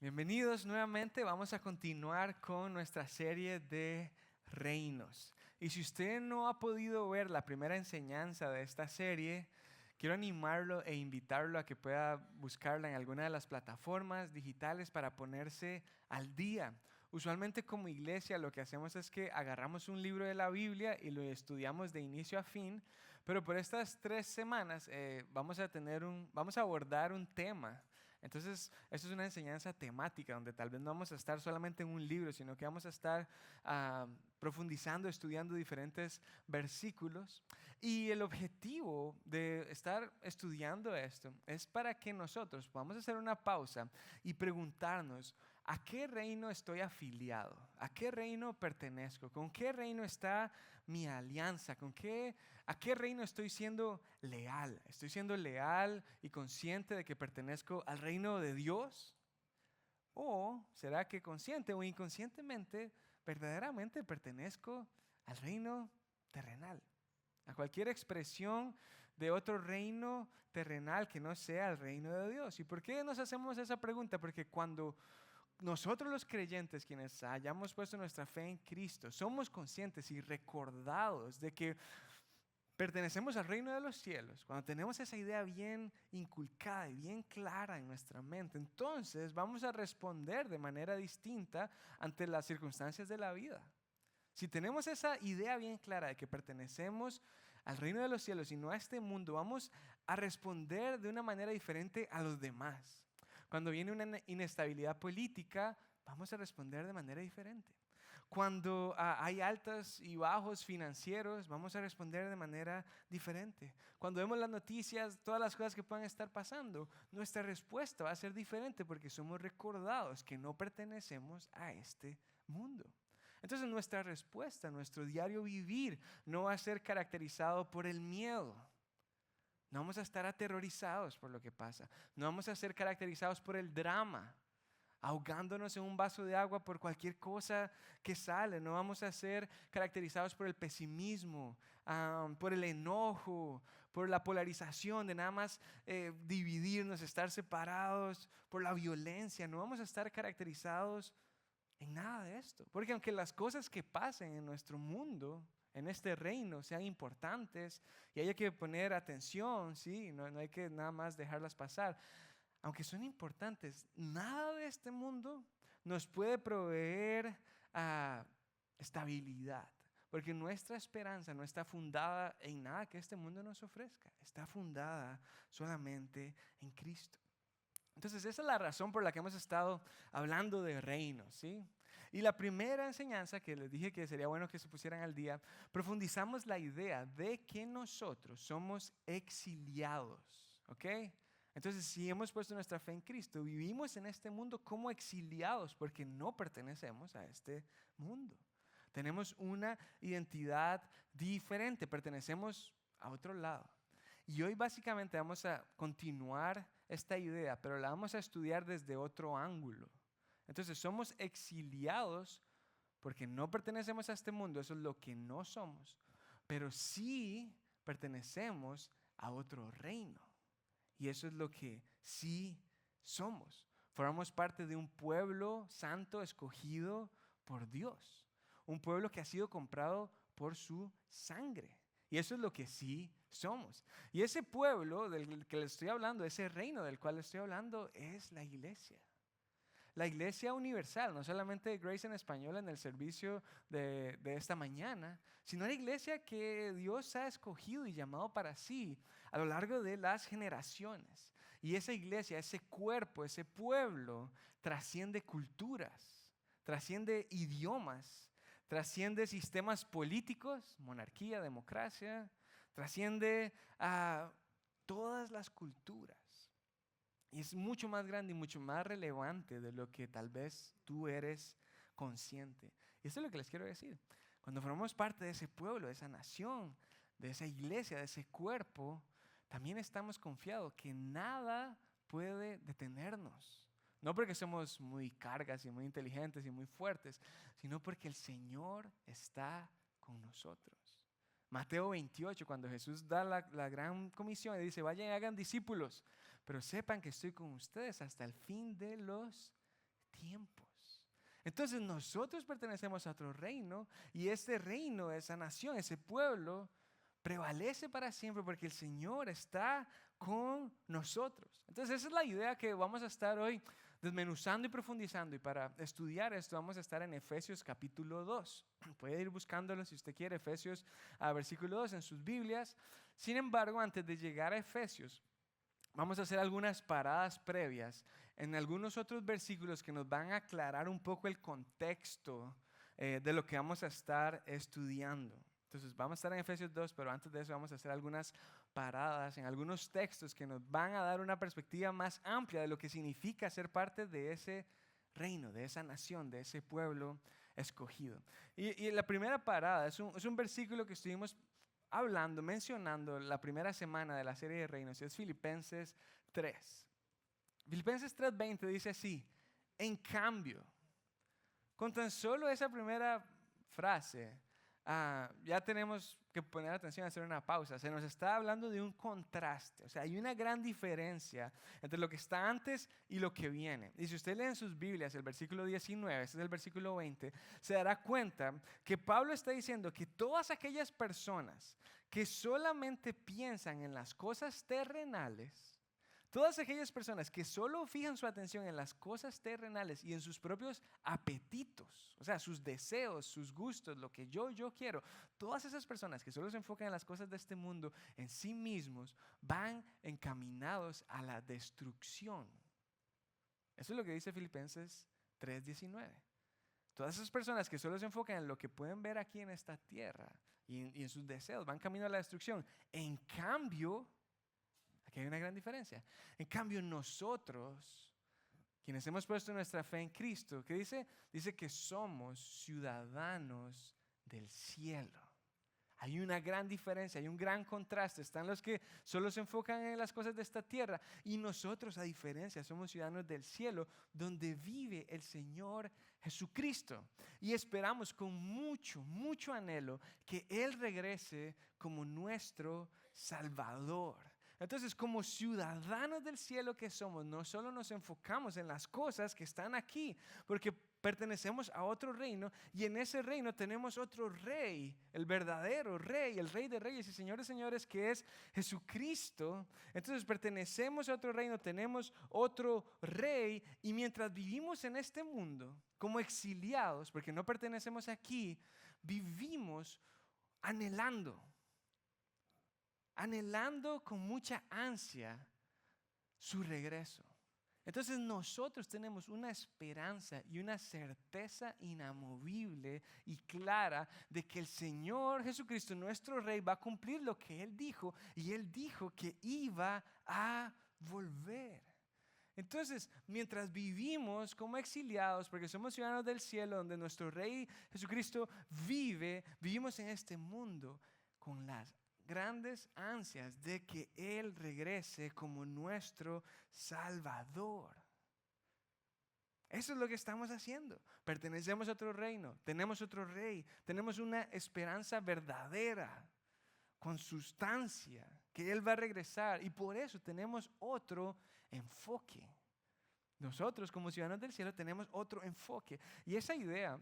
Bienvenidos nuevamente, vamos a continuar con nuestra serie de reinos. Y si usted no ha podido ver la primera enseñanza de esta serie, quiero animarlo e invitarlo a que pueda buscarla en alguna de las plataformas digitales para ponerse al día. Usualmente como iglesia lo que hacemos es que agarramos un libro de la Biblia y lo estudiamos de inicio a fin, pero por estas 3 semanas vamos a abordar un tema. Entonces, esto es una enseñanza temática donde tal vez no vamos a estar solamente en un libro, sino que vamos a estar profundizando, estudiando diferentes versículos. Y el objetivo de estar estudiando esto es para que nosotros podamos hacer una pausa y preguntarnos: ¿a qué reino estoy afiliado? ¿A qué reino pertenezco? ¿Con qué reino está mi alianza? ¿A qué reino estoy siendo leal? ¿Estoy siendo leal y consciente de que pertenezco al reino de Dios? ¿O será que consciente o inconscientemente verdaderamente pertenezco al reino terrenal? A cualquier expresión de otro reino terrenal que no sea el reino de Dios. ¿Y por qué nos hacemos esa pregunta? Porque cuando nosotros los creyentes, quienes hayamos puesto nuestra fe en Cristo, somos conscientes y recordados de que pertenecemos al reino de los cielos, cuando tenemos esa idea bien inculcada y bien clara en nuestra mente, entonces vamos a responder de manera distinta ante las circunstancias de la vida. Si tenemos esa idea bien clara de que pertenecemos al reino de los cielos y no a este mundo, vamos a responder de una manera diferente a los demás. Cuando viene una inestabilidad política, vamos a responder de manera diferente. Cuando hay altos y bajos financieros, vamos a responder de manera diferente. Cuando vemos las noticias, todas las cosas que puedan estar pasando, nuestra respuesta va a ser diferente porque somos recordados que no pertenecemos a este mundo. Entonces nuestra respuesta, nuestro diario vivir no va a ser caracterizado por el miedo. No vamos a estar aterrorizados por lo que pasa. No vamos a ser caracterizados por el drama, ahogándonos en un vaso de agua por cualquier cosa que sale. No vamos a ser caracterizados por el pesimismo, por el enojo, por la polarización de nada más dividirnos, estar separados, por la violencia. No vamos a estar caracterizados en nada de esto. Porque aunque las cosas que pasen en nuestro mundo, en este reino, sean importantes y haya que poner atención, ¿sí? No hay que nada más dejarlas pasar. Aunque son importantes, nada de este mundo nos puede proveer estabilidad. Porque nuestra esperanza no está fundada en nada que este mundo nos ofrezca. Está fundada solamente en Cristo. Entonces esa es la razón por la que hemos estado hablando de reinos, ¿sí? Y la primera enseñanza que les dije que sería bueno que se pusieran al día, profundizamos la idea de que nosotros somos exiliados, ¿ok? Entonces si hemos puesto nuestra fe en Cristo, vivimos en este mundo como exiliados porque no pertenecemos a este mundo. Tenemos una identidad diferente, pertenecemos a otro lado. Y hoy básicamente vamos a continuar esta idea, pero la vamos a estudiar desde otro ángulo. Entonces somos exiliados porque no pertenecemos a este mundo, eso es lo que no somos, pero sí pertenecemos a otro reino. Y eso es lo que sí somos. Formamos parte de un pueblo santo escogido por Dios. Un pueblo que ha sido comprado por su sangre. Y eso es lo que sí somos. Y ese pueblo del que les estoy hablando, ese reino del cual les estoy hablando, es la iglesia. La iglesia universal, no solamente Grace en español en el servicio de esta mañana, sino la iglesia que Dios ha escogido y llamado para sí a lo largo de las generaciones. Y esa iglesia, ese cuerpo, ese pueblo, trasciende culturas, trasciende idiomas, trasciende sistemas políticos, monarquía, democracia, trasciende a todas las culturas. Y es mucho más grande y mucho más relevante de lo que tal vez tú eres consciente. Y eso es lo que les quiero decir. Cuando formamos parte de ese pueblo, de esa nación, de esa iglesia, de ese cuerpo, también estamos confiados que nada puede detenernos. No porque somos muy cargas y muy inteligentes y muy fuertes, sino porque el Señor está con nosotros. Mateo 28, cuando Jesús da la gran comisión y dice: vayan y hagan discípulos, pero sepan que estoy con ustedes hasta el fin de los tiempos. Entonces nosotros pertenecemos a otro reino y este reino, esa nación, ese pueblo, prevalece para siempre porque el Señor está con nosotros. Entonces esa es la idea que vamos a estar hoy desmenuzando y profundizando. Y para estudiar esto vamos a estar en Efesios capítulo 2. Puede ir buscándolo si usted quiere, Efesios versículo 2 en sus Biblias. Sin embargo, antes de llegar a Efesios, vamos a hacer algunas paradas previas en algunos otros versículos que nos van a aclarar un poco el contexto de lo que vamos a estar estudiando. Entonces vamos a estar en Efesios 2, pero antes de eso vamos a hacer algunas paradas en algunos textos que nos van a dar una perspectiva más amplia de lo que significa ser parte de ese reino, de esa nación, de ese pueblo escogido. Y la primera parada es un versículo que estuvimos hablando, mencionando la primera semana de la serie de reinos, y es Filipenses 3. Filipenses 3:20 dice así: en cambio, con tan solo esa primera frase, ya tenemos que poner atención, hacer una pausa. Se nos está hablando de un contraste, o sea, hay una gran diferencia entre lo que está antes y lo que viene. Y si usted lee en sus Biblias el versículo 19, este es el versículo 20, se dará cuenta que Pablo está diciendo que todas aquellas personas que solamente piensan en las cosas terrenales, todas aquellas personas que solo fijan su atención en las cosas terrenales y en sus propios apetitos, o sea, sus deseos, sus gustos, lo que yo quiero, todas esas personas que solo se enfocan en las cosas de este mundo, en sí mismos, van encaminados a la destrucción. Eso es lo que dice Filipenses 3:19. Todas esas personas que solo se enfocan en lo que pueden ver aquí en esta tierra y en sus deseos, van camino a la destrucción. En cambio, aquí hay una gran diferencia. En cambio, nosotros, quienes hemos puesto nuestra fe en Cristo, ¿qué dice? Dice que somos ciudadanos del cielo. Hay una gran diferencia, hay un gran contraste. Están los que solo se enfocan en las cosas de esta tierra y nosotros, a diferencia, somos ciudadanos del cielo, donde vive el Señor Jesucristo. Y esperamos con mucho anhelo que Él regrese como nuestro Salvador. Entonces, como ciudadanos del cielo que somos, no solo nos enfocamos en las cosas que están aquí, porque pertenecemos a otro reino y en ese reino tenemos otro rey, el verdadero rey, el rey de reyes y señores de señores, que es Jesucristo. Entonces pertenecemos a otro reino, tenemos otro rey, y mientras vivimos en este mundo como exiliados, porque no pertenecemos aquí, vivimos anhelando con mucha ansia su regreso. Entonces nosotros tenemos una esperanza y una certeza inamovible y clara de que el Señor Jesucristo, nuestro Rey, va a cumplir lo que Él dijo, y Él dijo que iba a volver. Entonces, mientras vivimos como exiliados, porque somos ciudadanos del cielo, donde nuestro Rey Jesucristo vive, vivimos en este mundo con las grandes ansias de que Él regrese como nuestro Salvador. Eso es lo que estamos haciendo. Pertenecemos a otro reino, tenemos otro rey, tenemos una esperanza verdadera, con sustancia, que Él va a regresar, y por eso tenemos otro enfoque. Nosotros como ciudadanos del cielo tenemos otro enfoque, y esa idea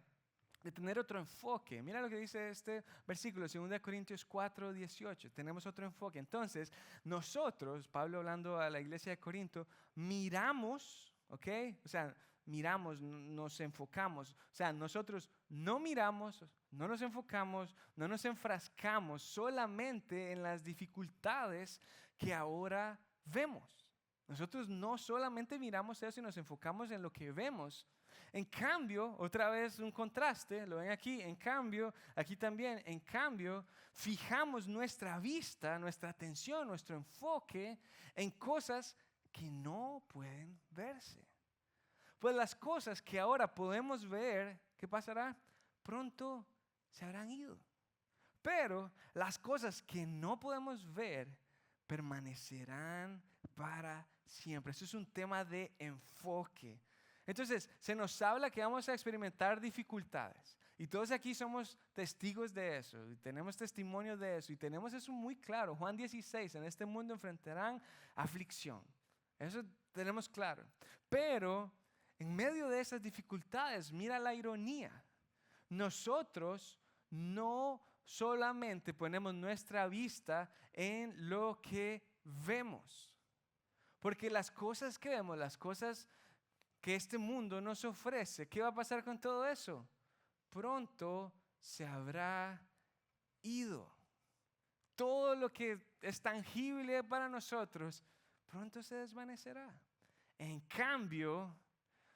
de tener otro enfoque, mira lo que dice este versículo, 2 Corintios 4:18, tenemos otro enfoque. Entonces nosotros, Pablo hablando a la iglesia de Corinto, miramos, ¿ok? O sea, miramos, nos enfocamos, o sea, nosotros no miramos, no nos enfocamos, no nos enfrascamos solamente en las dificultades que ahora vemos. Nosotros no solamente miramos eso y nos enfocamos en lo que vemos. En cambio, otra vez un contraste, lo ven aquí, en cambio, aquí también, en cambio, fijamos nuestra vista, nuestra atención, nuestro enfoque en cosas que no pueden verse. Pues las cosas que ahora podemos ver, ¿qué pasará? Pronto se habrán ido. Pero las cosas que no podemos ver permanecerán para siempre. Eso es un tema de enfoque. Entonces, se nos habla que vamos a experimentar dificultades. Y todos aquí somos testigos de eso. Y tenemos testimonio de eso. Y tenemos eso muy claro. Juan 16, en este mundo enfrentarán aflicción. Eso tenemos claro. Pero en medio de esas dificultades, mira la ironía. Nosotros no solamente ponemos nuestra vista en lo que vemos, porque las cosas que vemos, las cosas que este mundo nos ofrece, ¿qué va a pasar con todo eso? Pronto se habrá ido. Todo lo que es tangible para nosotros, pronto se desvanecerá. En cambio,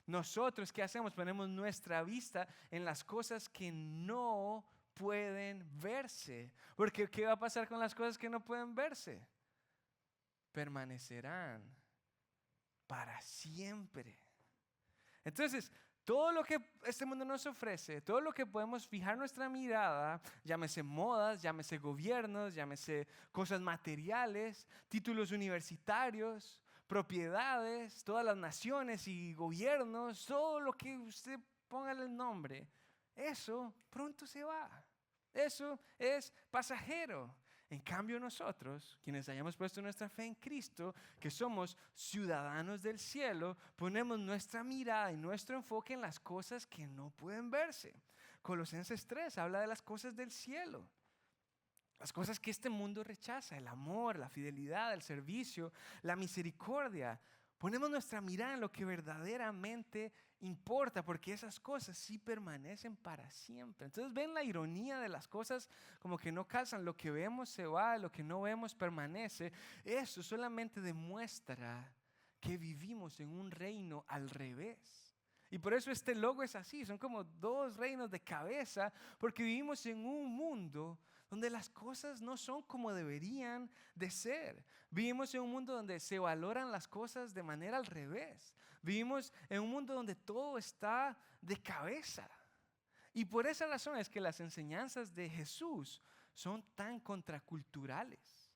nosotros, ¿qué hacemos? Ponemos nuestra vista en las cosas que no pueden verse. Porque ¿qué va a pasar con las cosas que no pueden verse? Permanecerán para siempre. Entonces, todo lo que este mundo nos ofrece, todo lo que podemos fijar nuestra mirada, llámese modas, llámese gobiernos, llámese cosas materiales, títulos universitarios, propiedades, todas las naciones y gobiernos, todo lo que usted ponga el nombre, eso pronto se va. Eso es pasajero. En cambio nosotros, quienes hayamos puesto nuestra fe en Cristo, que somos ciudadanos del cielo, ponemos nuestra mirada y nuestro enfoque en las cosas que no pueden verse. Colosenses 3 habla de las cosas del cielo. Las cosas que este mundo rechaza, el amor, la fidelidad, el servicio, la misericordia. Ponemos nuestra mirada en lo que verdaderamente importa, porque esas cosas sí permanecen para siempre. Entonces ven la ironía de las cosas como que no calzan. Lo que vemos se va, lo que no vemos permanece. Eso solamente demuestra que vivimos en un reino al revés. Y por eso este logo es así, son como dos reinos de cabeza, porque vivimos en un mundo donde las cosas no son como deberían de ser. Vivimos en un mundo donde se valoran las cosas de manera al revés. Vivimos en un mundo donde todo está de cabeza. Y por esa razón es que las enseñanzas de Jesús son tan contraculturales.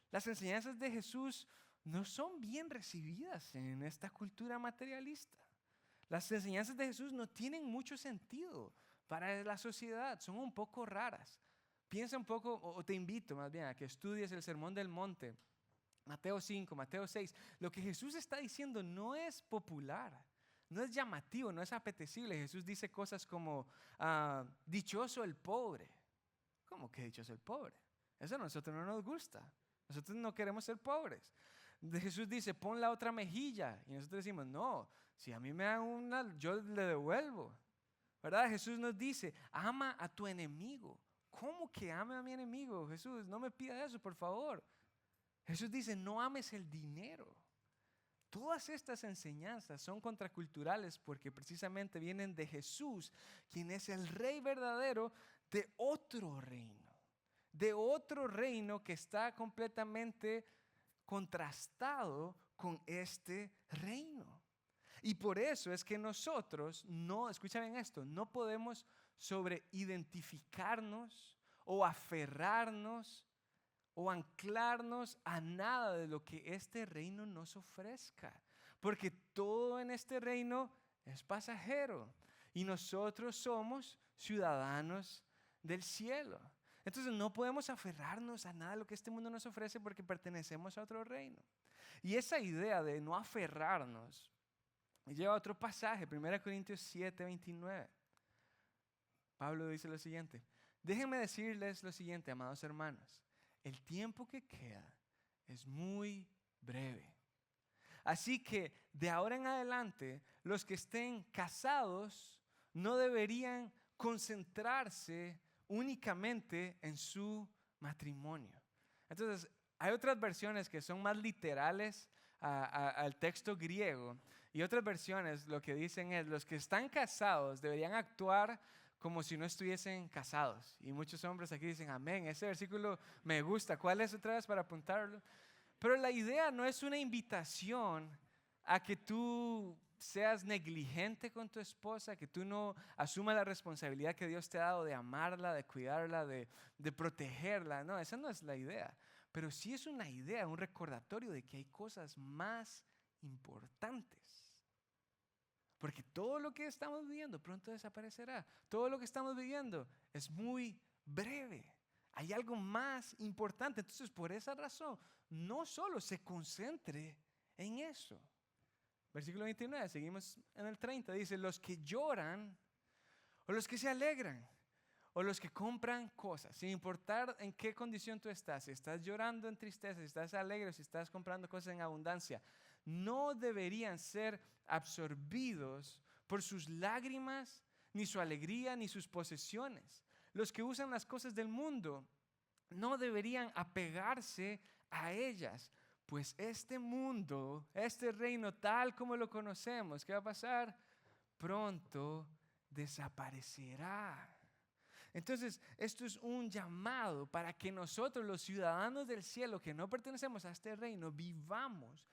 Las enseñanzas de Jesús no son bien recibidas en esta cultura materialista. Las enseñanzas de Jesús no tienen mucho sentido para la sociedad, son un poco raras. Piensa un poco, o te invito más bien a que estudies el Sermón del Monte, Mateo 5, Mateo 6. Lo que Jesús está diciendo no es popular, no es llamativo, no es apetecible. Jesús dice cosas como, dichoso el pobre. ¿Cómo que dichoso el pobre? Eso a nosotros no nos gusta. Nosotros no queremos ser pobres. Jesús dice, pon la otra mejilla. Y nosotros decimos, no, si a mí me dan una, yo le devuelvo. ¿Verdad? Jesús nos dice, ama a tu enemigo. ¿Cómo que ame a mi enemigo? Jesús, no me pida eso, por favor. Jesús dice, no ames el dinero. Todas estas enseñanzas son contraculturales porque precisamente vienen de Jesús, quien es el Rey verdadero de otro reino. De otro reino que está completamente contrastado con este reino. Y por eso es que nosotros no, escucha bien esto, no podemos sobreidentificarnos o aferrarnos o anclarnos a nada de lo que este reino nos ofrezca. Porque todo en este reino es pasajero y nosotros somos ciudadanos del cielo. Entonces no podemos aferrarnos a nada de lo que este mundo nos ofrece porque pertenecemos a otro reino. Y esa idea de no aferrarnos me lleva a otro pasaje, 1 Corintios 7, 29. Pablo dice lo siguiente: déjenme decirles lo siguiente, amados hermanos, el tiempo que queda es muy breve. Así que de ahora en adelante, los que estén casados no deberían concentrarse únicamente en su matrimonio. Entonces, hay otras versiones que son más literales al texto griego, y otras versiones lo que dicen es, los que están casados deberían actuar como si no estuviesen casados. Y muchos hombres aquí dicen, amén, ese versículo me gusta. ¿Cuál es otra vez para apuntarlo? Pero la idea no es una invitación a que tú seas negligente con tu esposa, que tú no asumas la responsabilidad que Dios te ha dado de amarla, de cuidarla, de protegerla. No, esa no es la idea. Pero sí es una idea, un recordatorio de que hay cosas más importantes. Porque todo lo que estamos viviendo pronto desaparecerá. Todo lo que estamos viviendo es muy breve. Hay algo más importante. Entonces, por esa razón, no solo se concentre en eso. Versículo 29, seguimos en el 30. Dice, los que lloran o los que se alegran o los que compran cosas, sin importar en qué condición tú estás, si estás llorando en tristeza, si estás alegre o si estás comprando cosas en abundancia, no deberían ser absorbidos por sus lágrimas, ni su alegría, ni sus posesiones. Los que usan las cosas del mundo no deberían apegarse a ellas, pues este mundo, este reino tal como lo conocemos, ¿qué va a pasar? Pronto desaparecerá. Entonces, esto es un llamado para que nosotros, los ciudadanos del cielo, que no pertenecemos a este reino, vivamos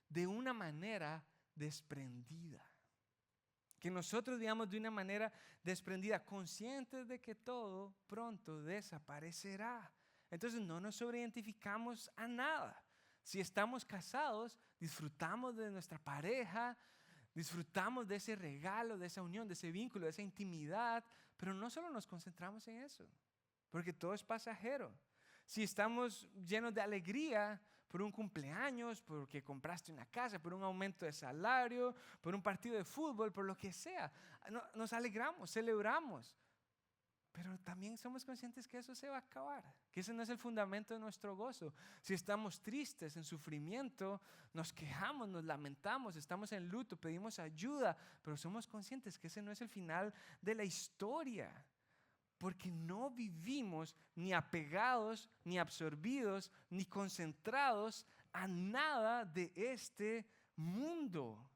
de una manera desprendida. Que nosotros vivamos de una manera desprendida, conscientes de que todo pronto desaparecerá. Entonces, no nos sobreidentificamos a nada. Si estamos casados, disfrutamos de nuestra pareja, disfrutamos de ese regalo, de esa unión, de ese vínculo, de esa intimidad, pero no solo nos concentramos en eso, porque todo es pasajero. Si estamos llenos de alegría por un cumpleaños, porque compraste una casa, por un aumento de salario, por un partido de fútbol, por lo que sea, nos alegramos, celebramos. Pero también somos conscientes que eso se va a acabar, que ese no es el fundamento de nuestro gozo. Si estamos tristes, en sufrimiento, nos quejamos, nos lamentamos, estamos en luto, pedimos ayuda, pero somos conscientes que ese no es el final de la historia, porque no vivimos ni apegados, ni absorbidos, ni concentrados a nada de este mundo.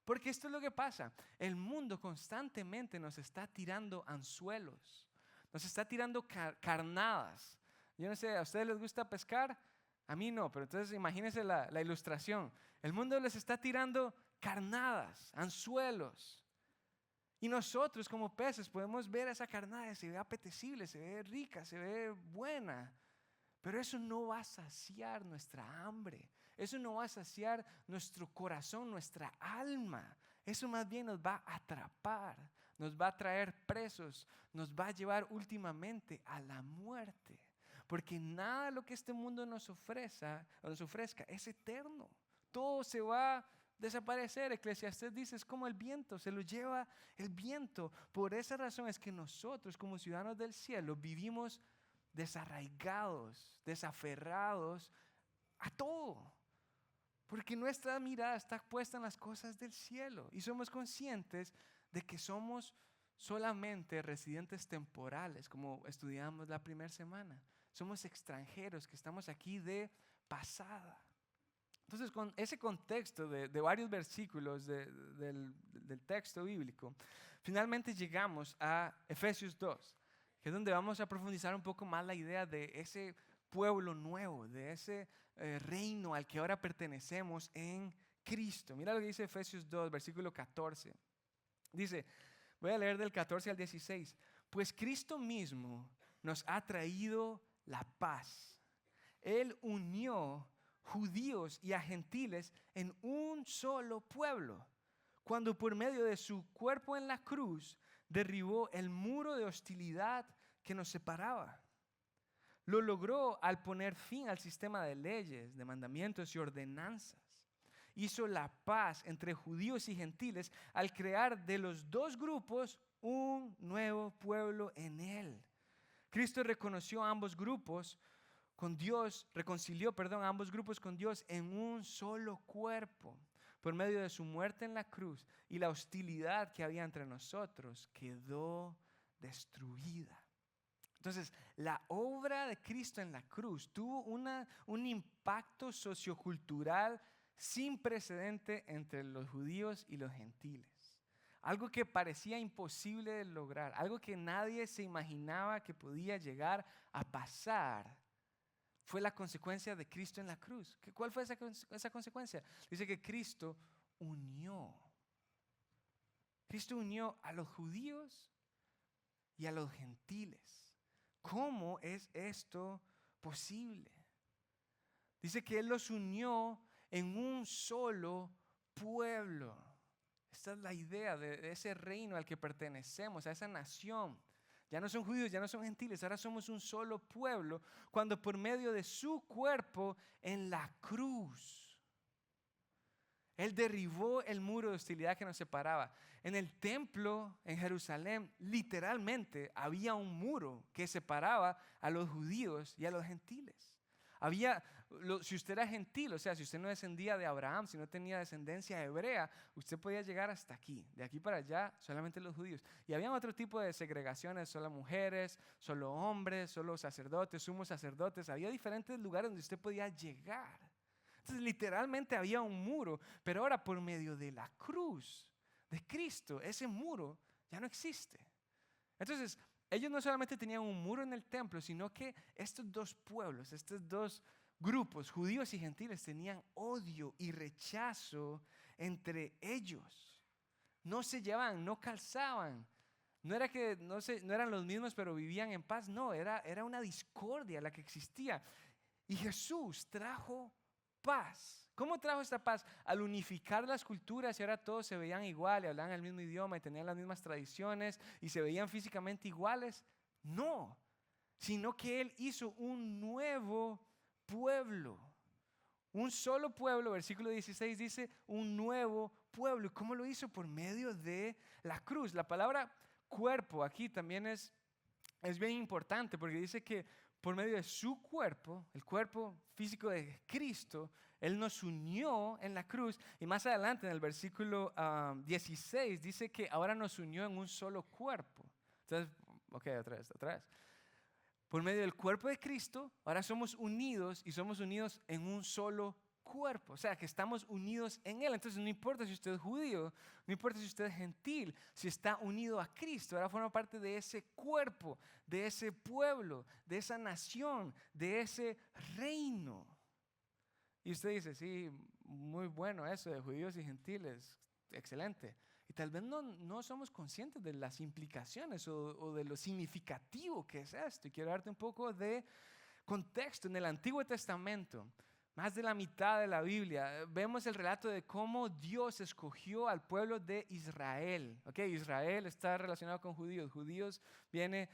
Porque esto es lo que pasa, el mundo constantemente nos está tirando anzuelos. Nos está tirando carnadas. Yo no sé, ¿a ustedes les gusta pescar? A mí no, pero entonces imagínense la ilustración. El mundo les está tirando carnadas, anzuelos. Y nosotros como peces podemos ver esa carnada, se ve apetecible, se ve rica, se ve buena. Pero eso no va a saciar nuestra hambre. Eso no va a saciar nuestro corazón, nuestra alma. Eso más bien nos va a atrapar, nos va a traer presos, nos va a llevar últimamente a la muerte. Porque nada de lo que este mundo nos ofrezca es eterno. Todo se va a desaparecer. Eclesiastés dice, es como el viento, se lo lleva el viento. Por esa razón es que nosotros como ciudadanos del cielo vivimos desarraigados, desaferrados a todo. Porque nuestra mirada está puesta en las cosas del cielo y somos conscientes de que somos solamente residentes temporales, como estudiamos la primera semana. Somos extranjeros que estamos aquí de pasada. Entonces, con ese contexto de varios versículos del texto bíblico, finalmente llegamos a Efesios 2, que es donde vamos a profundizar un poco más la idea de ese pueblo nuevo, de ese reino al que ahora pertenecemos en Cristo. Mira lo que dice Efesios 2, versículo 14. Dice, voy a leer del 14 al 16. Pues Cristo mismo nos ha traído la paz. Él unió judíos y a gentiles en un solo pueblo, cuando por medio de su cuerpo en la cruz derribó el muro de hostilidad que nos separaba. Lo logró al poner fin al sistema de leyes, de mandamientos y ordenanzas. Hizo la paz entre judíos y gentiles al crear de los dos grupos un nuevo pueblo en él. Cristo reconoció a ambos grupos con Dios, reconcilió, a ambos grupos con Dios en un solo cuerpo. Por medio de su muerte en la cruz y la hostilidad que había entre nosotros quedó destruida. Entonces, la obra de Cristo en la cruz tuvo un impacto sociocultural sin precedente entre los judíos y los gentiles. Algo que parecía imposible de lograr, algo que nadie se imaginaba que podía llegar a pasar, fue la consecuencia de Cristo en la cruz. ¿Cuál fue esa consecuencia? Dice que Cristo unió a los judíos y a los gentiles. ¿Cómo es esto posible? Dice que Él los unió en un solo pueblo. Esta es la idea de ese reino al que pertenecemos, a esa nación. Ya no son judíos, ya no son gentiles, ahora somos un solo pueblo, cuando por medio de su cuerpo en la cruz, Él derribó el muro de hostilidad que nos separaba. En el templo en Jerusalén, literalmente, había un muro que separaba a los judíos y a los gentiles. Si usted era gentil, o sea, si usted no descendía de Abraham, si no tenía descendencia hebrea, usted podía llegar hasta aquí. De aquí para allá, solamente los judíos. Y había otro tipo de segregaciones, solo mujeres, solo hombres, solo sacerdotes, sumos sacerdotes. Había diferentes lugares donde usted podía llegar. Entonces, literalmente había un muro, pero ahora por medio de la cruz de Cristo, ese muro ya no existe. Entonces, ellos no solamente tenían un muro en el templo, sino que estos dos pueblos, estos dos grupos, judíos y gentiles, tenían odio y rechazo entre ellos. No se llevaban, no calzaban. No era que no eran los mismos, pero vivían en paz. No, era una discordia la que existía. Y Jesús trajo paz. ¿Cómo trajo esta paz? Al unificar las culturas y ahora todos se veían igual y hablaban el mismo idioma y tenían las mismas tradiciones y se veían físicamente iguales. No, sino que Él hizo un nuevo pueblo. Un solo pueblo, versículo 16 dice, un nuevo pueblo. ¿Y cómo lo hizo? Por medio de la cruz. La palabra cuerpo aquí también es bien importante porque dice que por medio de su cuerpo, el cuerpo físico de Cristo, Él nos unió en la cruz. Y más adelante en el versículo 16 dice que ahora nos unió en un solo cuerpo. Entonces, ok, otra vez. Por medio del cuerpo de Cristo, ahora somos unidos y somos unidos en un solo cuerpo. O sea, que estamos unidos en Él. Entonces, no importa si usted es judío, no importa si usted es gentil, si está unido a Cristo, ahora forma parte de ese cuerpo, de ese pueblo, de esa nación, de ese reino. Y usted dice, sí, muy bueno eso de judíos y gentiles, excelente. Y tal vez no somos conscientes de las implicaciones o de lo significativo que es esto. Y quiero darte un poco de contexto. En el Antiguo Testamento, más de la mitad de la Biblia, vemos el relato de cómo Dios escogió al pueblo de Israel. Okay, Israel está relacionado con judíos. Judíos viene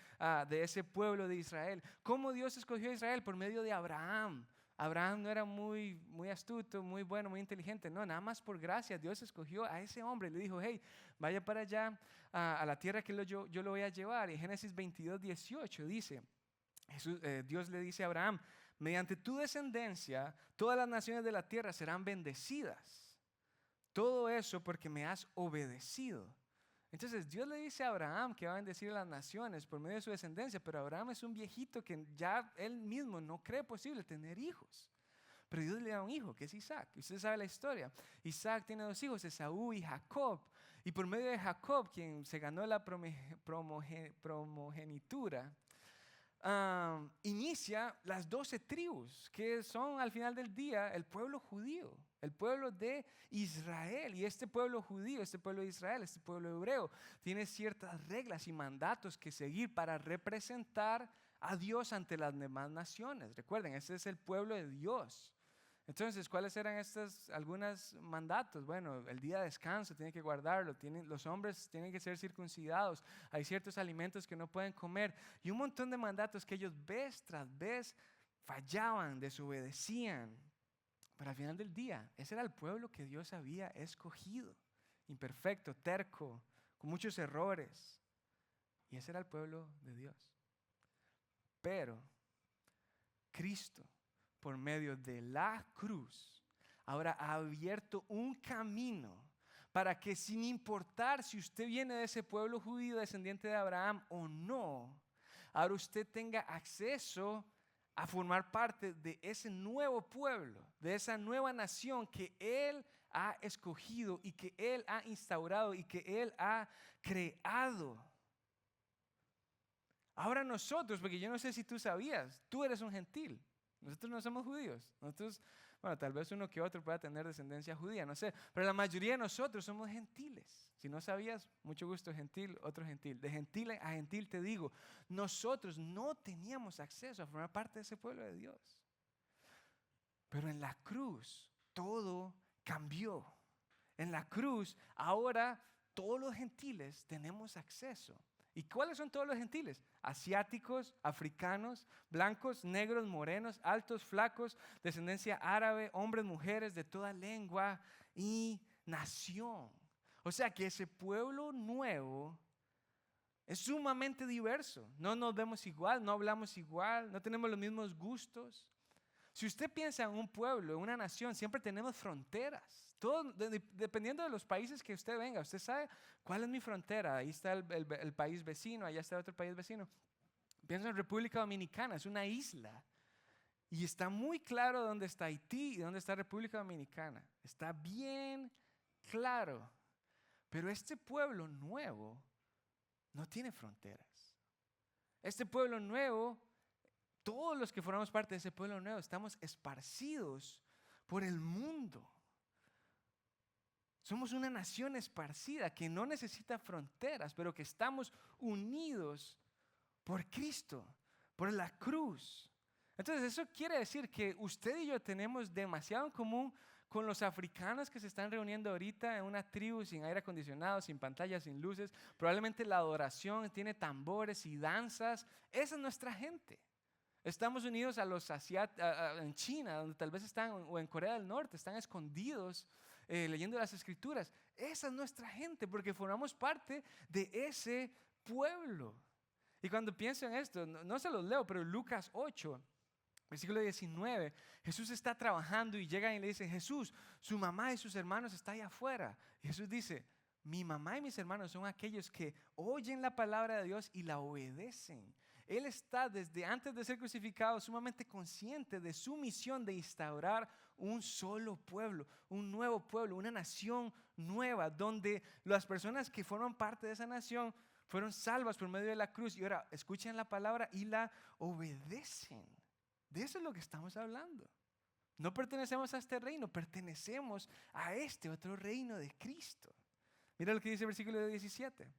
de ese pueblo de Israel. ¿Cómo Dios escogió a Israel? Por medio de Abraham. Abraham no era muy astuto, muy bueno, muy inteligente. No, nada más por gracia Dios escogió a ese hombre. Le dijo, hey, vaya para allá a la tierra que yo lo voy a llevar. Y Génesis 22, 18 dice, Dios le dice a Abraham, mediante tu descendencia, todas las naciones de la tierra serán bendecidas. Todo eso porque me has obedecido. Entonces Dios le dice a Abraham que va a bendecir a las naciones por medio de su descendencia, pero Abraham es un viejito que ya él mismo no cree posible tener hijos. Pero Dios le da un hijo, que es Isaac. Usted sabe la historia. Isaac tiene dos hijos, Esaú y Jacob. Y por medio de Jacob, quien se ganó la primogenitura, inicia las 12 tribus, que son al final del día el pueblo judío, el pueblo de Israel. Y este pueblo judío, este pueblo de Israel, este pueblo hebreo, tiene ciertas reglas y mandatos que seguir para representar a Dios ante las demás naciones. Recuerden, este es el pueblo de Dios. Entonces, ¿cuáles eran algunos mandatos? Bueno, el día de descanso tienen que guardarlo, los hombres tienen que ser circuncidados, hay ciertos alimentos que no pueden comer y un montón de mandatos que ellos vez tras vez fallaban, desobedecían. Pero al final del día, ese era el pueblo que Dios había escogido, imperfecto, terco, con muchos errores. Y ese era el pueblo de Dios. Pero Cristo, por medio de la cruz, ahora ha abierto un camino para que sin importar si usted viene de ese pueblo judío descendiente de Abraham o no, ahora usted tenga acceso a formar parte de ese nuevo pueblo, de esa nueva nación que Él ha escogido y que Él ha instaurado y que Él ha creado. Ahora nosotros, porque yo no sé si tú sabías, tú eres un gentil. Nosotros no somos judíos. Nosotros, bueno, tal vez uno que otro pueda tener descendencia judía, no sé. Pero la mayoría de nosotros somos gentiles. Si no sabías, mucho gusto, gentil, otro gentil. De gentil a gentil te digo, nosotros no teníamos acceso a formar parte de ese pueblo de Dios. Pero en la cruz todo cambió. En la cruz ahora todos los gentiles tenemos acceso. ¿Y cuáles son todos los gentiles? Asiáticos, africanos, blancos, negros, morenos, altos, flacos, descendencia árabe, hombres, mujeres, de toda lengua y nación. O sea que ese pueblo nuevo es sumamente diverso. No nos vemos igual, no hablamos igual, no tenemos los mismos gustos. Si usted piensa en un pueblo, en una nación, siempre tenemos fronteras. Todo, dependiendo de los países que usted venga, usted sabe cuál es mi frontera. Ahí está el país vecino, allá está otro país vecino. Pienso en República Dominicana, es una isla. Y está muy claro dónde está Haití y dónde está República Dominicana. Está bien claro. Pero este pueblo nuevo no tiene fronteras. Este pueblo nuevo, todos los que formamos parte de ese pueblo nuevo, estamos esparcidos por el mundo. Somos una nación esparcida que no necesita fronteras, pero que estamos unidos por Cristo, por la cruz. Entonces eso quiere decir que usted y yo tenemos demasiado en común con los africanos que se están reuniendo ahorita en una tribu sin aire acondicionado, sin pantallas, sin luces. Probablemente la adoración tiene tambores y danzas. Esa es nuestra gente. Estamos unidos a los en China, donde tal vez están, o en Corea del Norte, están escondidos leyendo las escrituras. Esa es nuestra gente porque formamos parte de ese pueblo. Y cuando pienso en esto, no se los leo, pero Lucas 8, versículo 19, Jesús está trabajando y llegan y le dicen: Jesús, su mamá y sus hermanos están allá afuera. Y Jesús dice: mi mamá y mis hermanos son aquellos que oyen la palabra de Dios y la obedecen. Él está desde antes de ser crucificado sumamente consciente de su misión de instaurar un solo pueblo, un nuevo pueblo, una nación nueva, donde las personas que forman parte de esa nación fueron salvas por medio de la cruz y ahora escuchan la palabra y la obedecen. De eso es lo que estamos hablando. No pertenecemos a este reino, pertenecemos a este otro reino de Cristo. Mira lo que dice el versículo 17.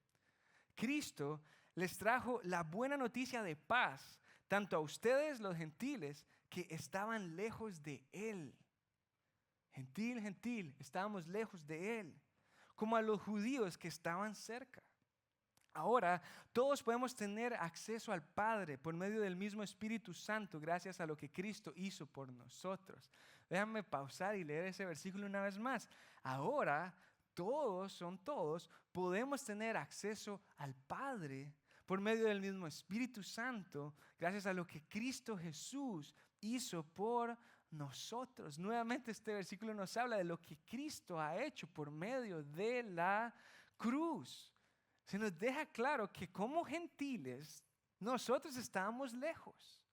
Cristo les trajo la buena noticia de paz, tanto a ustedes los gentiles que estaban lejos de Él. Gentil, estábamos lejos de Él, como a los judíos que estaban cerca. Ahora todos podemos tener acceso al Padre por medio del mismo Espíritu Santo gracias a lo que Cristo hizo por nosotros. Déjame pausar y leer ese versículo una vez más. Ahora todos podemos tener acceso al Padre por medio del mismo Espíritu Santo gracias a lo que Cristo Jesús hizo por nosotros. Nuevamente este versículo nos habla de lo que Cristo ha hecho por medio de la cruz. Se nos deja claro que como gentiles nosotros estábamos lejos.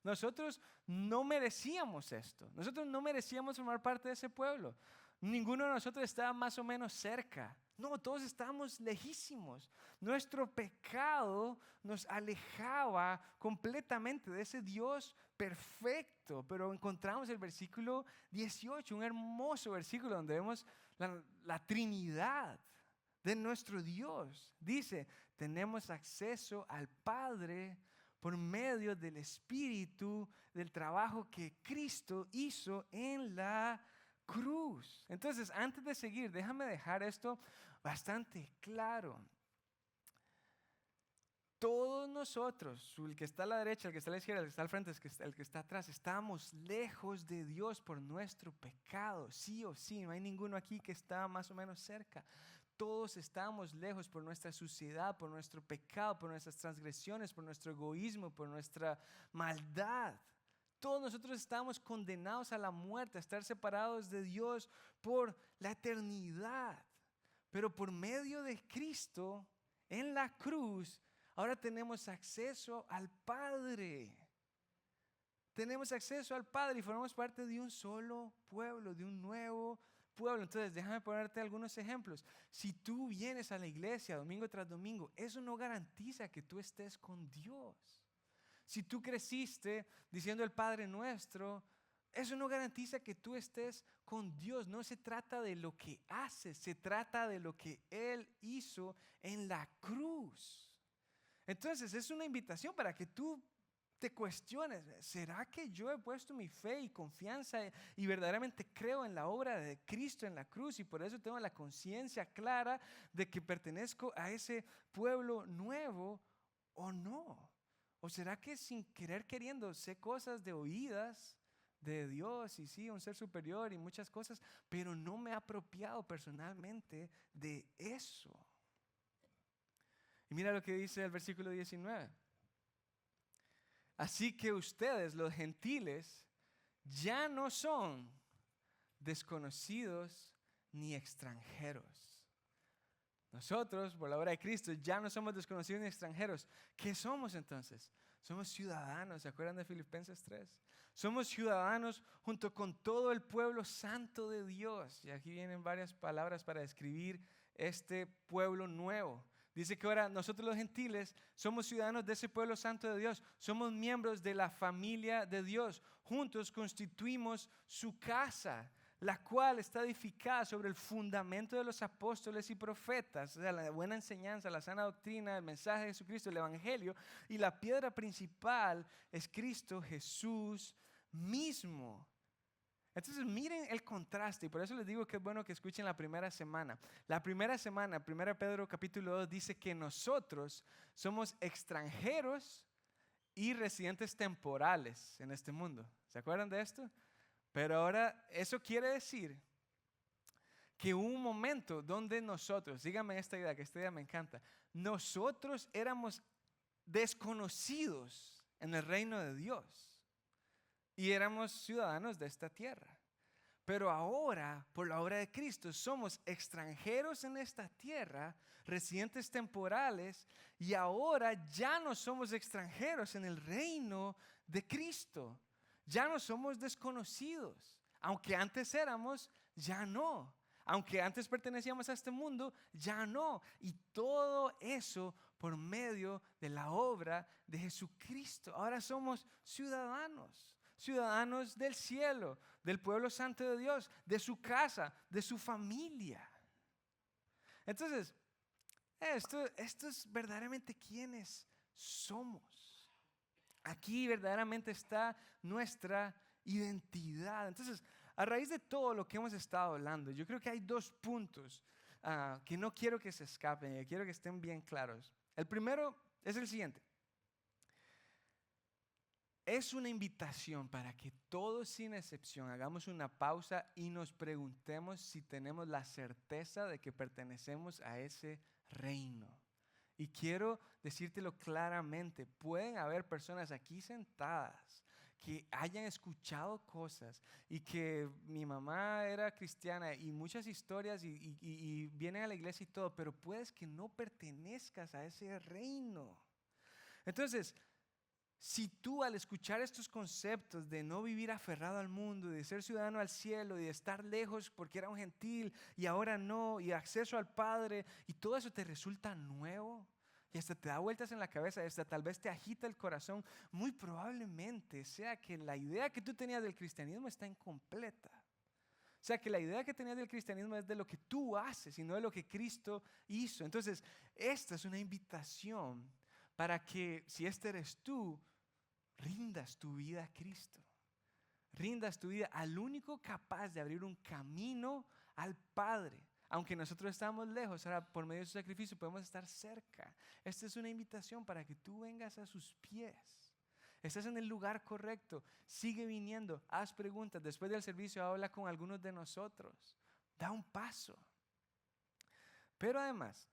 Nosotros no merecíamos esto. Nosotros no merecíamos formar parte de ese pueblo. Ninguno de nosotros estaba más o menos cerca. No, todos estábamos lejísimos. Nuestro pecado nos alejaba completamente de ese Dios perfecto. Pero encontramos el versículo 18, un hermoso versículo donde vemos la Trinidad de nuestro Dios. Dice: tenemos acceso al Padre por medio del Espíritu, del trabajo que Cristo hizo en la cruz. Entonces, antes de seguir, déjame dejar esto bastante claro. Todos nosotros, el que está a la derecha, el que está a la izquierda, el que está al frente, el que está atrás, estamos lejos de Dios por nuestro pecado, sí o sí. No hay ninguno aquí que está más o menos cerca. Todos estamos lejos por nuestra suciedad, por nuestro pecado, por nuestras transgresiones, por nuestro egoísmo, por nuestra maldad. Todos nosotros estamos condenados a la muerte, a estar separados de Dios por la eternidad. Pero por medio de Cristo en la cruz, ahora tenemos acceso al Padre. Tenemos acceso al Padre y formamos parte de un solo pueblo, de un nuevo pueblo. Entonces, déjame ponerte algunos ejemplos. Si tú vienes a la iglesia domingo tras domingo, eso no garantiza que tú estés con Dios. Si tú creciste diciendo el Padre Nuestro, eso no garantiza que tú estés con Dios. No se trata de lo que haces, se trata de lo que Él hizo en la cruz. Entonces, es una invitación para que tú te cuestiones: ¿será que yo he puesto mi fe y confianza y verdaderamente creo en la obra de Cristo en la cruz y por eso tengo la conciencia clara de que pertenezco a ese pueblo nuevo o no? ¿O será que sin querer queriendo sé cosas de oídas, de Dios y sí, un ser superior y muchas cosas, pero no me he apropiado personalmente de eso. Y mira lo que dice el versículo 19. Así que ustedes, los gentiles, ya no son desconocidos ni extranjeros. Nosotros, por la obra de Cristo, ya no somos desconocidos ni extranjeros. ¿Qué somos entonces? Somos ciudadanos, ¿se acuerdan de Filipenses 3? Somos ciudadanos junto con todo el pueblo santo de Dios. Y aquí vienen varias palabras para describir este pueblo nuevo. Dice que ahora nosotros los gentiles somos ciudadanos de ese pueblo santo de Dios. Somos miembros de la familia de Dios. Juntos constituimos su casa, la cual está edificada sobre el fundamento de los apóstoles y profetas, o sea, la buena enseñanza, la sana doctrina, el mensaje de Jesucristo, el evangelio, y la piedra principal es Cristo Jesús mismo. Entonces miren el contraste, y por eso les digo que es bueno que escuchen la primera semana. La primera semana, 1 Pedro capítulo 2, dice que nosotros somos extranjeros y residentes temporales en este mundo. ¿Se acuerdan de esto? Pero ahora eso quiere decir que hubo un momento donde nosotros, dígame esta idea, que esta idea me encanta, nosotros éramos desconocidos en el reino de Dios y éramos ciudadanos de esta tierra. Pero ahora, por la obra de Cristo, somos extranjeros en esta tierra, residentes temporales, y ahora ya no somos extranjeros en el reino de Cristo. Ya no somos desconocidos. Aunque antes éramos, ya no. Aunque antes pertenecíamos a este mundo, ya no. Y todo eso por medio de la obra de Jesucristo. Ahora somos ciudadanos. Ciudadanos del cielo, del pueblo santo de Dios, de su casa, de su familia. Entonces, esto es verdaderamente quiénes somos. Aquí verdaderamente está nuestra identidad. Entonces, a raíz de todo lo que hemos estado hablando, yo creo que hay dos puntos que no quiero que se escapen y quiero que estén bien claros. El primero es el siguiente. Es una invitación para que todos sin excepción hagamos una pausa y nos preguntemos si tenemos la certeza de que pertenecemos a ese reino. Y quiero decírtelo claramente, pueden haber personas aquí sentadas que hayan escuchado cosas y que mi mamá era cristiana y muchas historias y vienen a la iglesia y todo, pero puedes que no pertenezcas a ese reino. Entonces, si tú al escuchar estos conceptos de no vivir aferrado al mundo, de ser ciudadano al cielo y de estar lejos porque era un gentil y ahora no, y acceso al Padre, y todo eso te resulta nuevo y hasta te da vueltas en la cabeza, hasta tal vez te agita el corazón, muy probablemente sea que la idea que tú tenías del cristianismo está incompleta. O sea, que la idea que tenías del cristianismo es de lo que tú haces y no de lo que Cristo hizo. Entonces, esta es una invitación para que, si este eres tú, rindas tu vida a Cristo. Rindas tu vida al único capaz de abrir un camino al Padre. Aunque nosotros estamos lejos, ahora por medio de su sacrificio podemos estar cerca. Esta es una invitación para que tú vengas a sus pies. Estás en el lugar correcto. Sigue viniendo, haz preguntas. Después del servicio habla con algunos de nosotros. Da un paso. Pero además,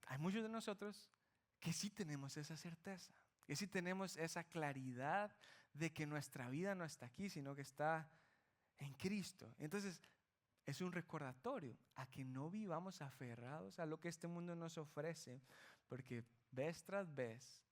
hay muchos de nosotros que sí tenemos esa certeza. Que sí tenemos esa claridad de que nuestra vida no está aquí, sino que está en Cristo. Entonces, es un recordatorio a que no vivamos aferrados a lo que este mundo nos ofrece, porque vez tras vez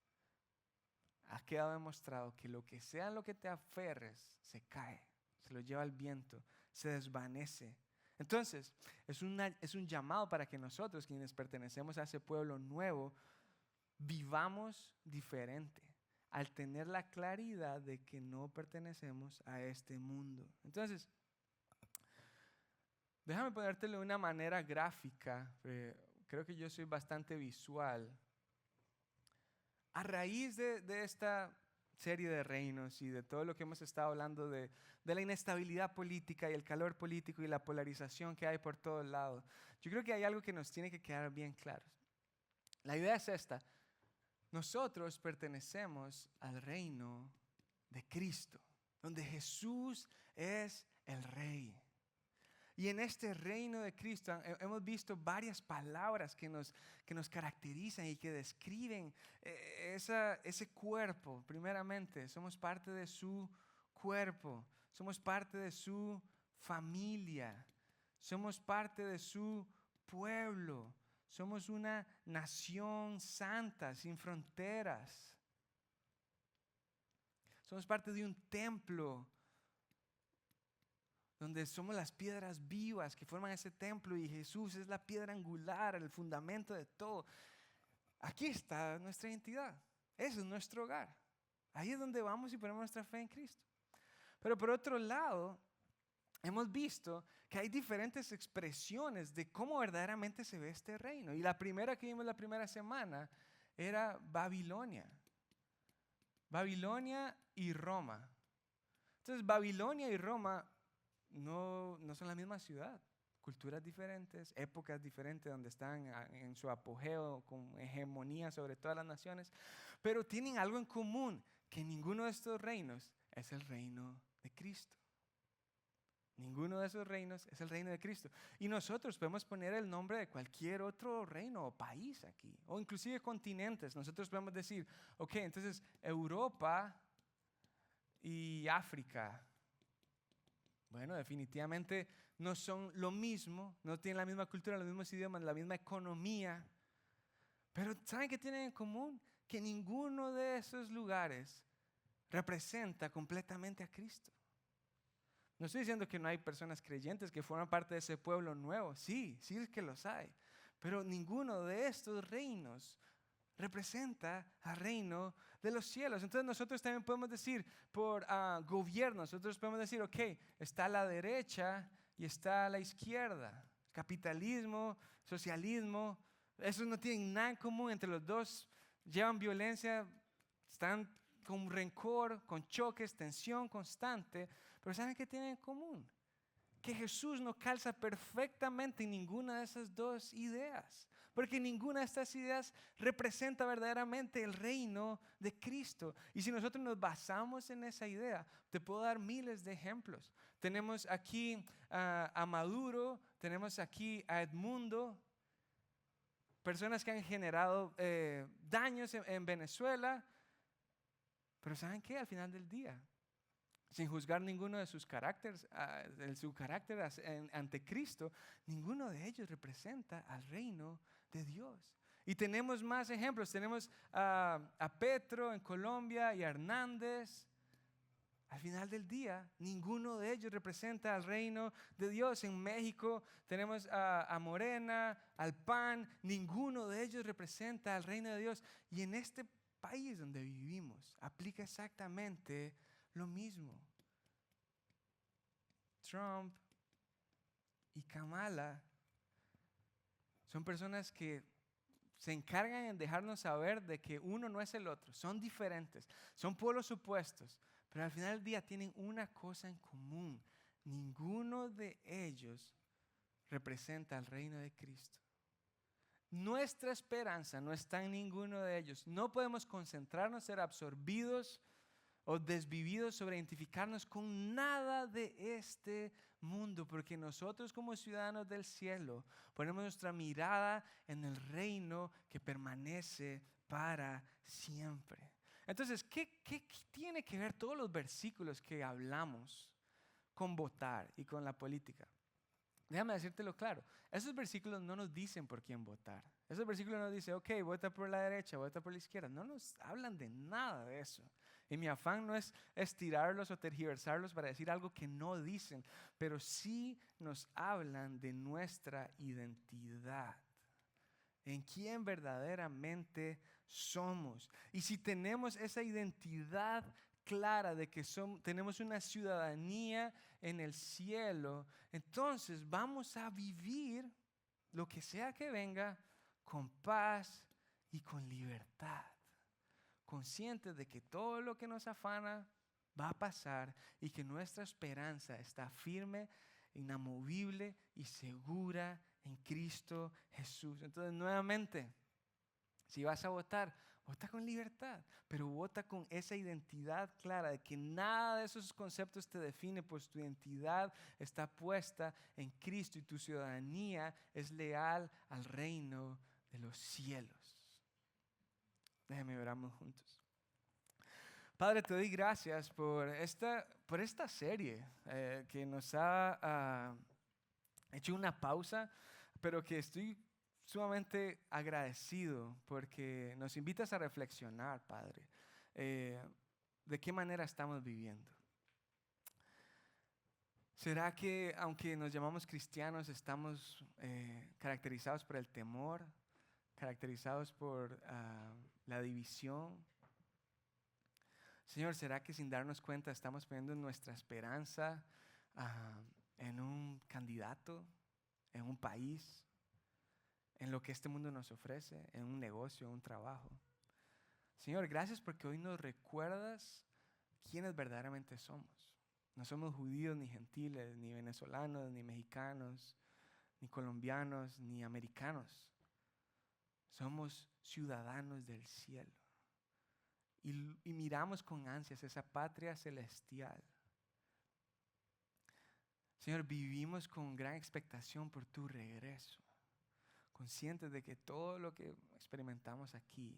ha quedado demostrado que lo que sea en lo que te aferres, se cae, se lo lleva el viento, se desvanece. Entonces, es un llamado para que nosotros, quienes pertenecemos a ese pueblo nuevo, vivamos diferente al tener la claridad de que no pertenecemos a este mundo. Entonces, déjame ponértelo de una manera gráfica. Creo que yo soy bastante visual. A raíz de esta serie de reinos y de todo lo que hemos estado hablando de la inestabilidad política y el calor político y la polarización que hay por todos lados, yo creo que hay algo que nos tiene que quedar bien claro. La idea es esta. Nosotros pertenecemos al reino de Cristo. donde Jesús es el Rey. Y en este reino de Cristo hemos visto varias palabras que nos caracterizan y que describen ese cuerpo. Primeramente, somos parte de su cuerpo, somos parte de su familia, somos parte de su pueblo, somos una nación santa, sin fronteras. Somos parte de un templo donde somos las piedras vivas que forman ese templo y Jesús es la piedra angular, el fundamento de todo. Aquí está nuestra identidad. Ese es nuestro hogar. Ahí es donde vamos y ponemos nuestra fe en Cristo. Pero por otro lado, hemos visto que hay diferentes expresiones de cómo verdaderamente se ve este reino. Y la primera que vimos la primera semana era Babilonia. Babilonia y Roma. Entonces, Babilonia y Roma no son la misma ciudad, culturas diferentes, épocas diferentes donde están en su apogeo con hegemonía sobre todas las naciones, pero tienen algo en común, que ninguno de estos reinos es el reino de Cristo. Ninguno de esos reinos es el reino de Cristo. Y nosotros podemos poner el nombre de cualquier otro reino o país aquí, o inclusive continentes. Nosotros podemos decir, ok, entonces Europa y África. Bueno, definitivamente no son lo mismo, no tienen la misma cultura, los mismos idiomas, la misma economía. Pero ¿saben qué tienen en común? Que ninguno de esos lugares representa completamente a Cristo. No estoy diciendo que no hay personas creyentes que forman parte de ese pueblo nuevo. Sí es que los hay. Pero ninguno de estos reinos representa al reino de los cielos. Entonces nosotros también podemos decir por gobierno, nosotros podemos decir, ok, está la derecha y está la izquierda. Capitalismo, socialismo, esos no tienen nada en común entre los dos. Llevan violencia, están con rencor, con choques, tensión constante. Pero ¿saben qué tienen en común? Que Jesús no calza perfectamente en ninguna de esas dos ideas. Porque ninguna de estas ideas representa verdaderamente el reino de Cristo. Y si nosotros nos basamos en esa idea, te puedo dar miles de ejemplos. Tenemos aquí a Maduro, tenemos aquí a Edmundo, personas que han generado daños en Venezuela. Pero ¿saben qué? Al final del día, sin juzgar ninguno de sus caracteres, su carácter ante Cristo, ninguno de ellos representa al reino de Dios. Y tenemos más ejemplos. Tenemos a Petro en Colombia y a Hernández. Al final del día, ninguno de ellos representa al reino de Dios. En México tenemos a Morena, al PAN. Ninguno de ellos representa al reino de Dios. Y en este país donde vivimos, aplica exactamente lo mismo. Trump y Kamala son personas que se encargan en dejarnos saber de que uno no es el otro. Son diferentes, son polos opuestos, pero al final del día tienen una cosa en común. Ninguno de ellos representa al reino de Cristo. Nuestra esperanza no está en ninguno de ellos. No podemos concentrarnos, ser absorbidos o desvividos sobre identificarnos con nada de este mundo, porque nosotros como ciudadanos del cielo ponemos nuestra mirada en el reino que permanece para siempre. Entonces, ¿qué tiene que ver todos los versículos que hablamos con votar y con la política? Déjame decírtelo claro, esos versículos no nos dicen por quién votar. Esos versículos no nos dicen, ok, vota por la derecha, vota por la izquierda. No nos hablan de nada de eso. Y mi afán no es estirarlos o tergiversarlos para decir algo que no dicen, pero sí nos hablan de nuestra identidad, en quién verdaderamente somos. Y si tenemos esa identidad clara de que tenemos una ciudadanía en el cielo, entonces vamos a vivir lo que sea que venga con paz y con libertad, conscientes de que todo lo que nos afana va a pasar y que nuestra esperanza está firme, inamovible y segura en Cristo Jesús. Entonces, nuevamente, si vas a votar Vota con libertad, pero vota con esa identidad clara de que nada de esos conceptos te define, pues tu identidad está puesta en Cristo y tu ciudadanía es leal al reino de los cielos. Déjeme oramos juntos. Padre, te doy gracias por esta serie que nos ha hecho una pausa, pero que estoy sumamente agradecido porque nos invitas a reflexionar, Padre, de qué manera estamos viviendo. ¿Será que aunque nos llamamos cristianos estamos caracterizados por el temor, caracterizados por la división? Señor, ¿será que sin darnos cuenta estamos poniendo nuestra esperanza en un candidato, en un país, en lo que este mundo nos ofrece, en un negocio, un trabajo? Señor, gracias porque hoy nos recuerdas quiénes verdaderamente somos. No somos judíos, ni gentiles, ni venezolanos, ni mexicanos, ni colombianos, ni americanos. Somos ciudadanos del cielo. Y miramos con ansias esa patria celestial. Señor, vivimos con gran expectación por tu regreso, conscientes de que todo lo que experimentamos aquí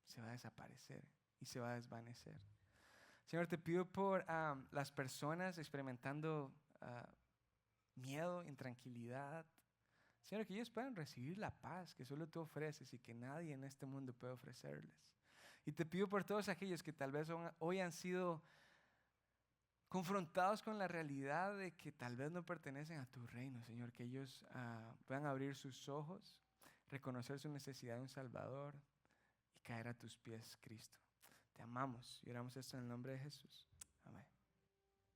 se va a desaparecer y se va a desvanecer. Señor, te pido por las personas experimentando miedo, intranquilidad. Señor, que ellos puedan recibir la paz que solo tú ofreces y que nadie en este mundo puede ofrecerles. Y te pido por todos aquellos que tal vez hoy han sido confrontados con la realidad de que tal vez no pertenecen a tu reino, Señor, que ellos puedan abrir sus ojos, reconocer su necesidad de un Salvador y caer a tus pies, Cristo. Te amamos y oramos esto en el nombre de Jesús.